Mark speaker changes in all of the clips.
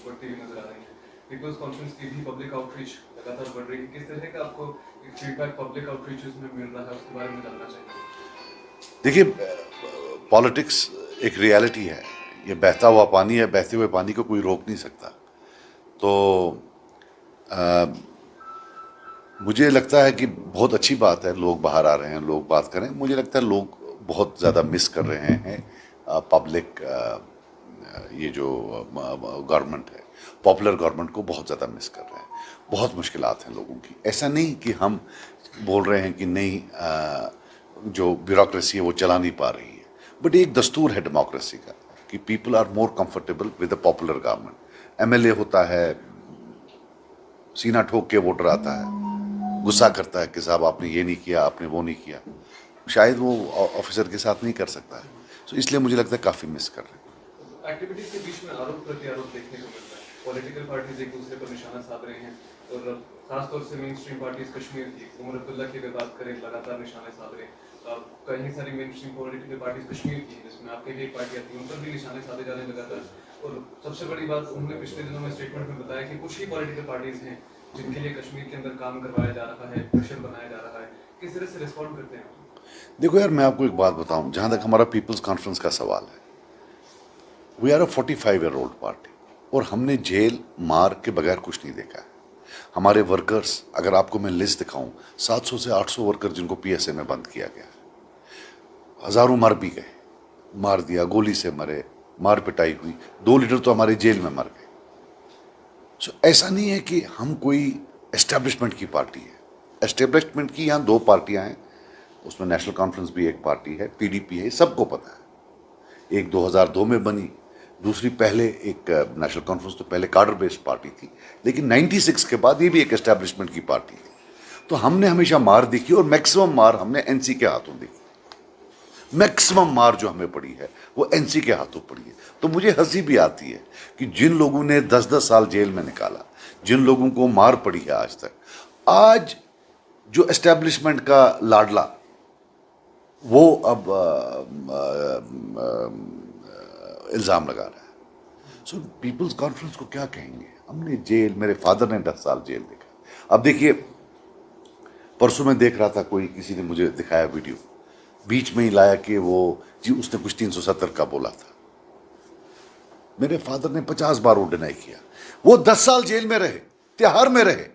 Speaker 1: बढ़ती हुई नजर आ रही है। पीपल्स कॉन्फ्रेंस की भी पब्लिक आउटरीच लगातार बढ़ रही है। किस तरह का आपको फीडबैक पब्लिक आउटरीचेस में मिल रहा है, उसके बारे में जानना चाहिए।
Speaker 2: देखिए, पॉलिटिक्स एक रियलिटी है, ये बहता हुआ पानी है, बहते हुए पानी को कोई रोक नहीं सकता। तो मुझे लगता है कि बहुत अच्छी बात है, लोग बाहर आ रहे हैं, लोग बात करें। मुझे लगता है लोग बहुत ज़्यादा मिस कर रहे हैं पब्लिक, ये जो गवर्नमेंट है, पॉपुलर गवर्नमेंट को बहुत ज़्यादा मिस कर रहे हैं। बहुत मुश्किलात हैं लोगों की। ऐसा नहीं कि हम बोल रहे हैं कि नहीं, जो ब्यूरोक्रेसी है वो चला नहीं पा रही है, बट एक दस्तूर है डेमोक्रेसी का कि people are more comfortable with the popular government. MLA होता है, सीना ठोक के वोटर आता है, गुस्सा करता है कि साहब आपने ये नहीं किया, आपने वो नहीं किया। शायद वो ऑफिसर के साथ नहीं कर सकता है। तो इसलिए मुझे लगता है काफ़ी मिस कर रहे हैं।
Speaker 1: एक्टिविटीज के बीच में आरोप प्रत्यारोप देखने को मिलता है। पॉलिटिकल पार्टीज एक दूसरे पर निशाना साध रहे हैं और खासतौर से मेन स्ट्रीम पार्टीज कश्मीर की, उमर अब्दुल्ला की अगर बात करें, लगातार निशाने साध रहे हैं। कई सारी main stream political parties Kashmir की, जिसमें आपके भी एक पार्टी आती है, उन पर भी निशाने साधे जा रहे हैं लगातार। और सबसे बड़ी बात, उन्होंने पिछले दिनों में स्टेटमेंट में बताया कि कुछ ही पॉलिटिकल पार्टीज हैं जिनके लिए कश्मीर के अंदर काम करवाया जा रहा है, प्रेशर बनाया जा रहा है। किस तरह से रिस्पॉन्ड करते हैं?
Speaker 2: देखो यार, मैं आपको एक बात बताऊं, जहां तक हमारा पीपल्स कॉन्फ्रेंस का सवाल है, we are a 45-year-old party और हमने जेल मार के बगैर कुछ नहीं देखा है। हमारे वर्कर्स, अगर आपको मैं लिस्ट दिखाऊं, 700 से 800 वर्कर जिनको पीएसए में बंद किया गया, हजारों मर भी गए, मार दिया, गोली से मरे, मार पिटाई हुई, 2 लीडर तो हमारे जेल में मर गए। सो ऐसा नहीं है कि हम कोई एस्टेब्लिशमेंट की पार्टी है। एस्टेब्लिशमेंट की यहाँ 2 पार्टियां हैं, उसमें नेशनल कॉन्फ्रेंस भी एक पार्टी है, पीडीपी है, सबको पता है। एक 2002 में बनी, दूसरी पहले एक नेशनल कॉन्फ्रेंस तो पहले कार्डर बेस्ड पार्टी थी, लेकिन 96 के बाद ये भी एक एस्टेब्लिशमेंट की पार्टी थी। तो हमने हमेशा मार देखी और मैक्सिमम मार हमने एनसी के हाथों देखी। मैक्सिमम मार जो हमें पड़ी है वो एनसी के हाथों पड़ी है। तो मुझे हंसी भी आती है कि जिन लोगों ने 10-10 साल जेल में निकाला, जिन लोगों को मार पड़ी है आज तक, आज जो एस्टेब्लिशमेंट का लाडला वो अब इल्ज़ाम लगा रहा है। सो पीपल्स कॉन्फ्रेंस को क्या कहेंगे? हमने जेल, मेरे फादर ने 10 साल जेल देखा। अब देखिए, परसों मैं देख रहा था, कोई किसी ने मुझे दिखाया वीडियो, बीच में ही लाया कि वो जी उसने कुछ 370 का बोला था। मेरे फादर ने 50 बार वो डिनाई किया। वो 10 साल जेल में रहे, तिहाड़ में रहे,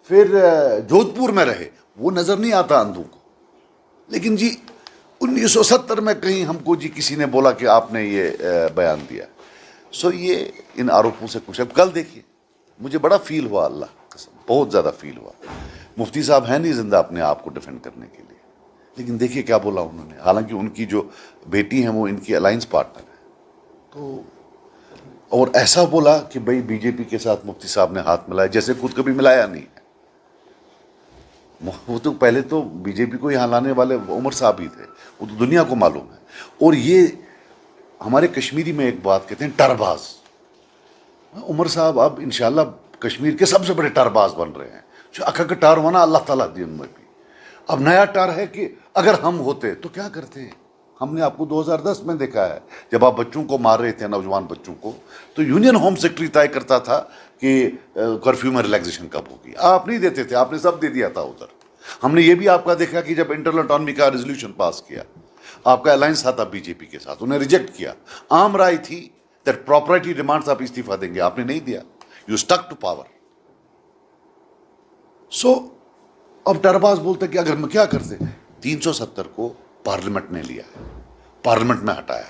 Speaker 2: फिर जोधपुर में रहे, वो नजर नहीं आता अंधों को। लेकिन जी 1970 में कहीं हमको जी किसी ने बोला कि आपने ये बयान दिया। सो ये इन आरोपों से कुछ, अब कल देखिए, मुझे बड़ा फील हुआ, अल्लाह कसम, बहुत ज़्यादा फील हुआ। मुफ्ती साहब हैं नहीं जिंदा अपने आप को डिफेंड करने के लिए, लेकिन देखिए क्या बोला उन्होंने। हालांकि उनकी जो बेटी है वो इनकी अलायंस पार्टनर है। तो और ऐसा बोला कि भाई बीजेपी के साथ मुफ्ती साहब ने हाथ मिलाया, जैसे खुद कभी मिलाया नहीं है। वो तो पहले तो बीजेपी को यहाँ लाने वाले उमर साहब ही थे, वो तो दुनिया को मालूम है। और ये हमारे कश्मीरी में एक बात कहते हैं, टरबाज। उमर साहब अब इंशाल्लाह कश्मीर के सबसे बड़े टरबाज बन रहे हैं। जो अखक टार होना अल्लाह ताला दी उनमें भी। अब नया टार है कि अगर हम होते तो क्या करते। हमने आपको 2010 में देखा है, जब आप बच्चों को मार रहे थे, नौजवान बच्चों को, तो यूनियन होम सेक्रेटरी तय करता था कि कर्फ्यू में रिलैक्सेशन कब होगी। आप नहीं देते थे, आपने सब दे दिया था उधर। हमने ये भी आपका देखा कि जब इंटरनल ऑटोनॉमी का रेजोल्यूशन पास किया, आपका अलायंस था तब बीजेपी के साथ, उन्हें रिजेक्ट किया। आम राय थी दैट प्रॉपर्टी डिमांड्स आप इस्तीफा देंगे, आपने नहीं दिया, यू स्टक टू पावर। सो अब डरबाज बोलते कि अगर हम क्या करते। 370 को पार्लियामेंट ने लिया, पार्लियामेंट में हटाया,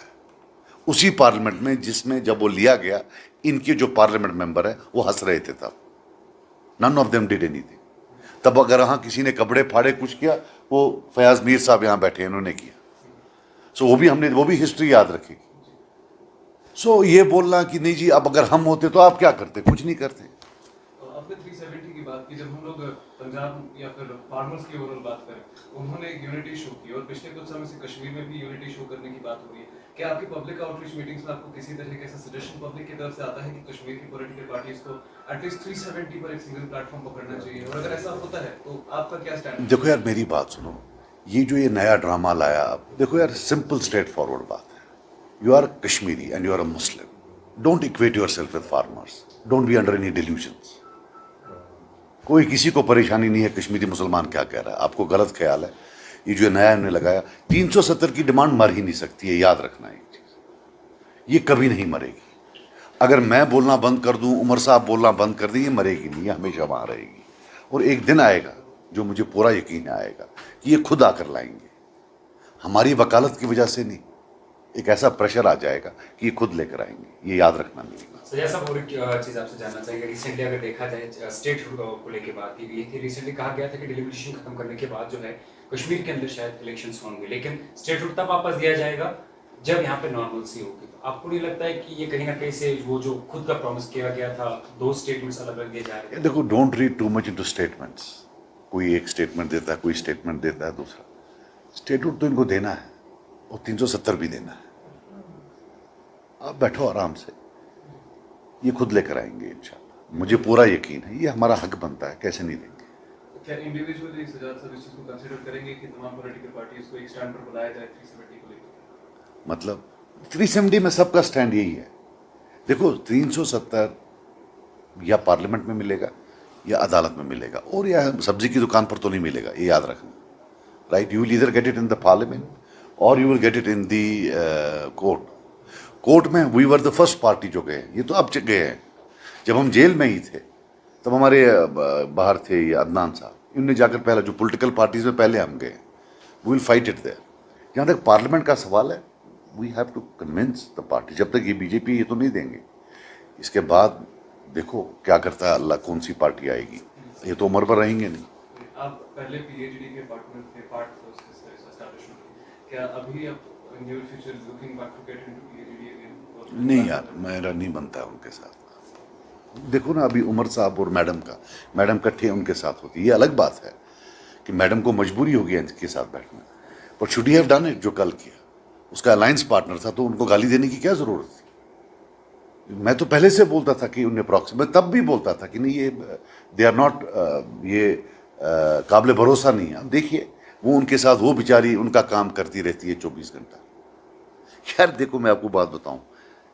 Speaker 2: उसी पार्लियामेंट में जिसमें जब वो लिया गया इनके जो पार्लियामेंट मेंबर है वो हंस रहे थे तब। None of them did anything. तब अगर हाँ किसी ने कपड़े फाड़े कुछ किया, वो फयाज मीर साहब यहां बैठे, इन्होंने किया। सो वो भी हिस्ट्री याद रखेगी। सो ये बोलना कि नहीं जी अब अगर हम होते तो आप क्या करते, कुछ नहीं करते।
Speaker 1: आपने 370 की बात की, जब हम लोग पंजाब या फिर फार्मर्स की ओवरऑल बात करें, उन्होंने एक यूनिटी शो की और पिछले कुछ समय से कश्मीर में भी यूनिटी शो करने की बात हो रही है। क्या आपकी पब्लिक आउटरीच मीटिंग्स में आपको किसी तरह का सजेशन पब्लिक की तरफ से आता है कि कश्मीर की पॉलिटिकल पार्टीज को एटलीस्ट 370 पर एक सिंगल प्लेटफॉर्म पकड़ना चाहिए, और अगर ऐसा होता है तो आपका क्या स्टैंड है?
Speaker 2: देखो यार, मेरी बात सुनो, ये जो ये नया ड्रामा लाया, अब देखो यार, सिंपल स्ट्रेट फॉरवर्ड बात है। You are Kashmiri and you are a Muslim, don't equate yourself with farmers, don't be under any delusions. कोई किसी को परेशानी नहीं है कश्मीरी मुसलमान क्या कह रहा है, आपको गलत ख्याल है। ये जो नया हमने लगाया 370 की डिमांड मर ही नहीं सकती है, याद रखना एक चीज, ये कभी नहीं मरेगी। अगर मैं बोलना बंद कर दूं, उमर साहब बोलना बंद कर दें, ये मरेगी नहीं, ये हमेशा वहां रहेगी। और एक दिन आएगा जो मुझे पूरा यकीन आएगा कि ये खुद आकर लाएंगे, हमारी वकालत की वजह से नहीं। एक ऐसा प्रेशर आ जाएगा कि ये खुद लेकर आएंगे, ये याद रखना मेरी बात।
Speaker 3: सर जैसा और एक चीज़ आपसे जानना चाहेंगे, रिसेंटली अगर देखा जाए स्टेट को लेके बात की गई थी, रिसेंटली कहा गया था कि डिलिमिटेशन खत्म करने के बाद जो है कश्मीर के अंदर शायद इलेक्शंस होंगे, लेकिन स्टेटहुड तब वापस दिया जाएगा जब यहाँ पे नॉर्मलसी होगी। तो आपको नहीं लगता है कि ये कहीं ना कहीं से वो जो खुद का प्रॉमिस किया गया था, दो स्टेटमेंट्स अलग अलग दिए जा रहे हैं?
Speaker 2: देखो, don't read too much into statements. कोई एक स्टेटमेंट देता है, कोई स्टेटमेंट देता है दूसरा। स्टेटहुड तो इनको देना है और 370 भी देना है। आप बैठो आराम से, ये खुद लेकर आएंगे इंशाल्लाह, मुझे पूरा यकीन है। ये हमारा हक बनता है, कैसे नहीं देंगे।
Speaker 1: क्या इंडिविजुअली सजाद साहब इस चीज को कंसीडर करेंगे कि तमाम पॉलिटिकल पार्टीज को एक स्टैंड पर बुलाया जाए 370 को लेकर?
Speaker 2: मतलब 370 में सबका स्टैंड यही है। देखो, 370 या पार्लियामेंट में मिलेगा या अदालत में मिलेगा, और या सब्जी की दुकान पर तो नहीं मिलेगा, ये याद रखना। Right, you will either get it in the parliament or you will get it in the court. Court में we were the first party जो गए, ये तो अब गए हैं। जब हम जेल में ही थे तब हमारे बाहर थे ये अदनान साहब, इनने जाकर पहले जो पॉलिटिकल पार्टीज में पहले हम गए। We will fight it there. जहाँ तक पार्लियामेंट का सवाल है, we have to convince the party. जब तक ये बीजेपी ये तो नहीं देंगे, इसके बाद देखो क्या करता है अल्लाह, कौन सी पार्टी आएगी। ये तो उम्र पर रहेंगे नहीं।
Speaker 1: आप पहले पीएचडी के पार्टनर थे, पार्ट थे उसके एस्टैब्लिशमेंट। क्या अभी आप in your future looking back to get into PhD again?
Speaker 2: नहीं यार, मेरा नहीं बनता है उनके साथ। देखो ना, अभी उमर साहब और मैडम इकट्ठे उनके साथ होती, ये अलग बात है कि मैडम को मजबूरी हो गया इनके साथ बैठना, but should have done it. जो कल किया, उसका अलायंस पार्टनर था, तो उनको गाली देने की क्या जरूरत थी। मैं तो पहले से बोलता था कि उन्हें प्रॉक्सी, मैं तब भी बोलता था कि नहीं, ये दे आर नॉट, ये काबिल भरोसा नहीं है। अब देखिए, वो उनके साथ वो बेचारी उनका काम करती रहती है 24 घंटा। यार देखो, मैं आपको बात बताऊं,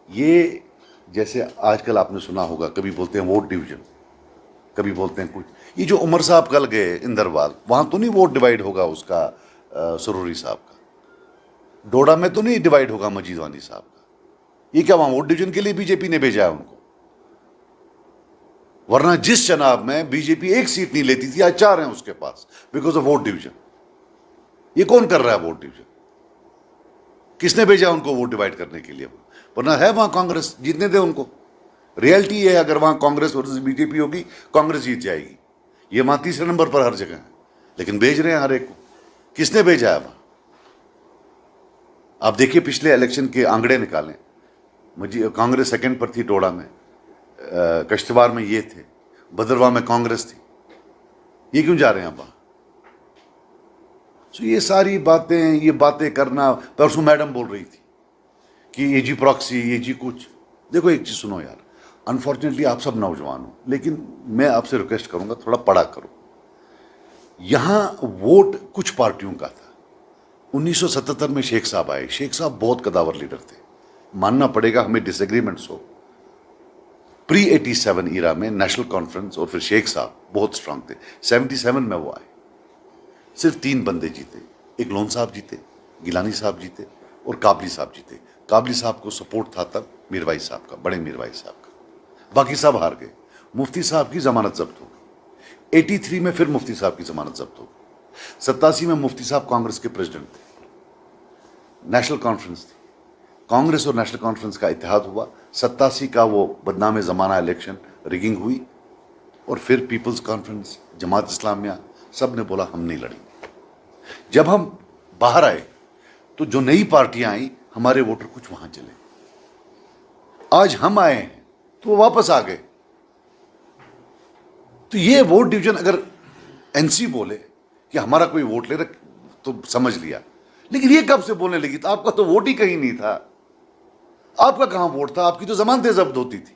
Speaker 2: ये जैसे आजकल आपने सुना होगा, कभी बोलते हैं वोट डिवीजन, कभी बोलते हैं कुछ। ये जो उमर साहब कल गए इंदरवाल, वहां तो नहीं वोट डिवाइड होगा उसका सरूरी साहब का। डोडा में तो नहीं डिवाइड होगा मजीद वानी साहब का। ये क्या वहां वोट डिवीजन के लिए बीजेपी ने भेजा है उनको? वरना जिस चुनाव में बीजेपी एक सीट नहीं लेती थी, आज 4 हैं उसके पास, बिकॉज ऑफ वोट डिवीजन। ये कौन कर रहा है वोट डिवीजन? किसने भेजा उनको वोट डिवाइड करने के लिए? वरना है वहां कांग्रेस, जीतने दे उनको। रियलिटी है, अगर वहां कांग्रेस वर्सेस बीजेपी होगी, कांग्रेस जीत जाएगी। ये वहां तीसरे नंबर पर हर जगह है, लेकिन भेज रहे हैं हर एक को। किसने भेजा है वहां? आप देखिए, पिछले इलेक्शन के आंकड़े निकालें। मुझे कांग्रेस सेकंड पर थी टोडा में, कश्तवार में ये थे, भद्रवाह में कांग्रेस थी। ये क्यों जा रहे हैं वहां? तो ये सारी बातें, ये बातें करना। परसों मैडम बोल रही थी कि ये जी प्रॉक्सी, ये जी कुछ। देखो एक चीज सुनो यार, अनफॉर्चुनेटली आप सब नौजवान हो, लेकिन मैं आपसे रिक्वेस्ट करूंगा, थोड़ा पढ़ा करो। यहां वोट कुछ पार्टियों का था। 1977 में शेख साहब आए। शेख साहब बहुत कदावर लीडर थे, मानना पड़ेगा, हमें डिसएग्रीमेंट्स हो। प्री 87 ईरा में नेशनल कॉन्फ्रेंस और फिर शेख साहब बहुत स्ट्रांग थे। 77 में वो आए, सिर्फ 3 बंदे जीते। एक लोन साहब जीते, गिलानी साहब जीते और काबली साहब जीते। काबली साहब को सपोर्ट था तब मीरवाई साहब का, बड़े मीरवाई साहब का। बाकी सब हार गए। मुफ्ती साहब की जमानत जब्त हो गई। 83 में फिर मुफ्ती साहब की जमानत जब्त हो गई। 87 में मुफ्ती साहब कांग्रेस के प्रेसिडेंट थे। नेशनल कॉन्फ्रेंस थी, कांग्रेस और नेशनल कॉन्फ्रेंस का इत्तेहाद हुआ। 87 का वो बदनाम जमाना इलेक्शन, रिगिंग हुई, और फिर पीपल्स कॉन्फ्रेंस, जमात इस्लामिया, सब ने बोला हम नहीं लड़ेंगे। जब हम बाहर आए तो जो नई पार्टियां आई, हमारे वोटर कुछ वहां चले। आज हम आए हैं तो वो वापस आ गए। तो ये वोट डिवीजन, अगर एनसी बोले कि हमारा कोई वोट ले रहा तो समझ लिया, लेकिन ये कब से बोलने लगी? तो आपका तो वोट ही कहीं नहीं था। आपका कहां वोट था? आपकी तो जमानतें जब्त होती थी।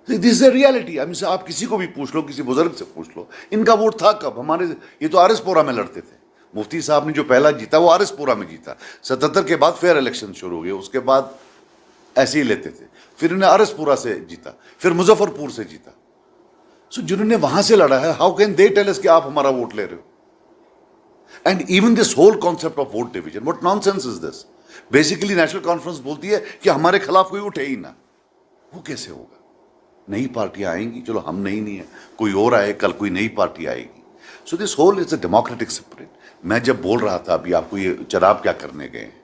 Speaker 2: This is reality. आप किसी को भी पूछ लो, किसी बुजुर्ग से पूछ लो, इनका वोट था कब? हमारे ये तो आरएसपुरा में लड़ते थे। मुफ्ती साहब ने जो पहला जीता वो आरएसपुरा में जीता। 77 के बाद फेयर इलेक्शन शुरू हो गए। उसके बाद ऐसे ही लेते थे। फिर उन्हें अरसपुरा से जीता, फिर मुजफ्फरपुर से जीता। सो जिन्होंने वहां से लड़ा है, how can they tell us कि आप हमारा वोट ले रहे हो? And even this whole concept of vote division, what nonsense is this? Basically National Conference बोलती है कि हमारे खिलाफ कोई उठे ही ना। वो कैसे होगा? नई पार्टियां आएंगी, चलो हम नहीं है, कोई और आए, कल कोई नई पार्टी आएगी। So this whole is a democratic spirit. मैं जब बोल रहा था अभी आपको ये चुनाव क्या करने गए हैं,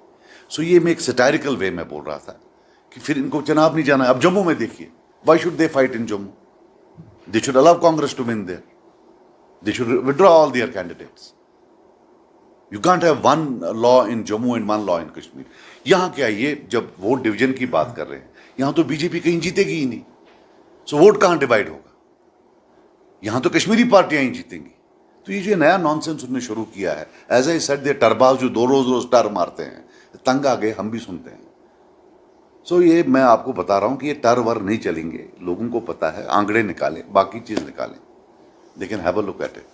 Speaker 2: सो ये मैं एक सटायरिकल वे में बोल रहा था कि फिर इनको चुनाव नहीं जाना है। अब जम्मू में देखिए, why should they fight in Jammu? They should allow Congress to win there, they should withdraw all their candidates. You can't have one law in Jammu and one law in Kashmir. यहां क्या, ये जब वोट डिवीजन की बात कर रहे हैं, यहां तो बीजेपी कहीं जीतेगी ही नहीं। सो वोट कहां डिवाइड होगा? यहां तो कश्मीरी पार्टियां ही जीतेंगी। तो ये जो नया नॉनसेंस उन्होंने शुरू किया है, एज आई सेड, दे टरबाज जो दो रोज रोज टर मारते हैं, तंग आ गए, हम भी सुनते हैं। सो ये मैं आपको बता रहा हूं कि ये टर वर नहीं चलेंगे, लोगों को पता है। आंकड़े निकालें, बाकी चीज निकालें, they can have a look at it.